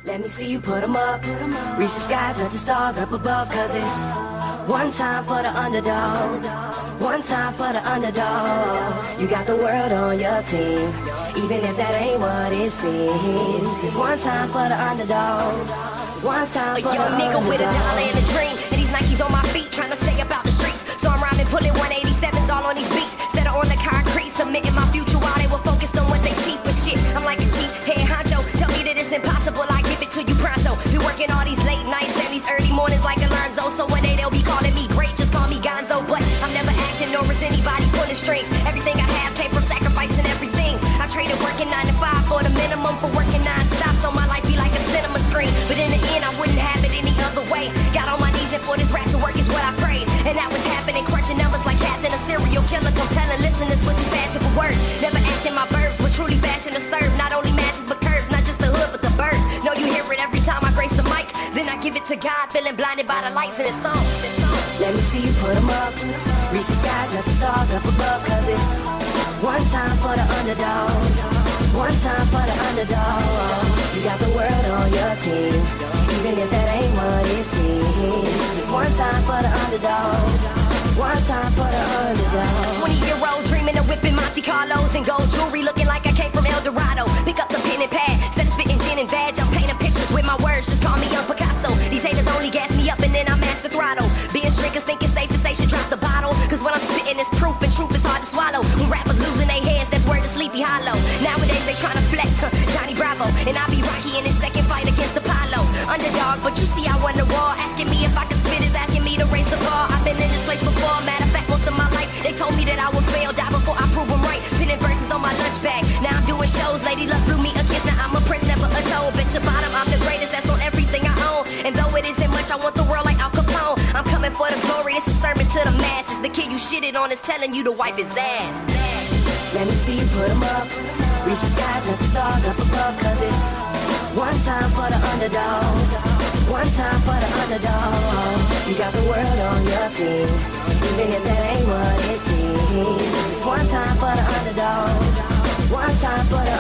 Let me see you put 'em up. Reach the sky, touch the stars up above. Cause it's one time for the underdog. One time for the underdog. You got the world on your team, even if that ain't what it seems. It's one time for the underdog. It's one time for the underdog. A young nigga with a dollar and a dream, and these Nikes on my feet, trying to stay about the streets. So I'm rhyming, pulling 187s all on these beats. Set her on the concrete, submitting my future while they were focused on what they cheap for shit. I'm like a cheap head honcho. Tell me that it's impossible, I give it to you pronto. Been working all these late nights and these early mornings like Alonzo. So one day they'll be calling me great, just call me Gonzo. But I'm never acting, nor is anybody pulling strings. Everything I have came from sacrificing everything. I traded working 9 to 5 for the minimum for working non-stop. So my life be like a cinema screen. But in the end, I wouldn't have it any other way. Got on my knees and for this rap to work is what I prayed. And that was happening, crunching numbers like cats in a serial killer. Compelling listeners with these passion for words. Never acting my verbs, but truly fashion to serve. Not only matches but curves, not just the hood but the birds. Know you hear it every time I grace the mic. Then I give it to God, feeling blinded by the lights in this song. Let me see you put 'em up. Reach the sky, touch the stars up above. Cause it's one time for the underdog. One time for the underdog. You got the world on your team, even if that ain't what it seems. It's one time for the underdog. One time for the underdog. A 20-year-old dreaming of whipping Monte Carlos and gold jewelry, looking like I came from El Dorado. Pick up the pen and pad, instead of spitting gin and vag, I'm painting pictures with my words, just call me Young Picasso. These haters only gas me up and then I mash the throttle. Being drinkers think it's safe to say should drop the bottle. Cause when I'm spitting it's proof and truth is hard to swallow. When rappers losing their heads, that's word to Sleepy Hollow. Nowadays they tryna flex, Johnny Bravo. And I be Rocky in his second fight against Apollo. Underdog, but you see I won the war. Asking me if I could spit is asking me to raise the bar. I've been in this place before, matter of fact most of my life. They told me that I would fail, die before I prove them right. Pinning verses on my lunch bag, now I'm doing shows. Lady Luck blew me a kiss, now I'm a prince, never a toe. Bitch a bottom, I'm the greatest, that's on everything I own. And though it isn't much, I want the world like Al Capone. I'm coming for the glory, this is a sermon to the masses. The kid you shitted on is telling you to wipe his ass. Let me see you put 'em up. Reach the sky, touch the stars up above. Cause it's one time for the underdog. One time for the underdog. You got the world on your team, even if that ain't what it seems. It's one time for the underdog. One time for the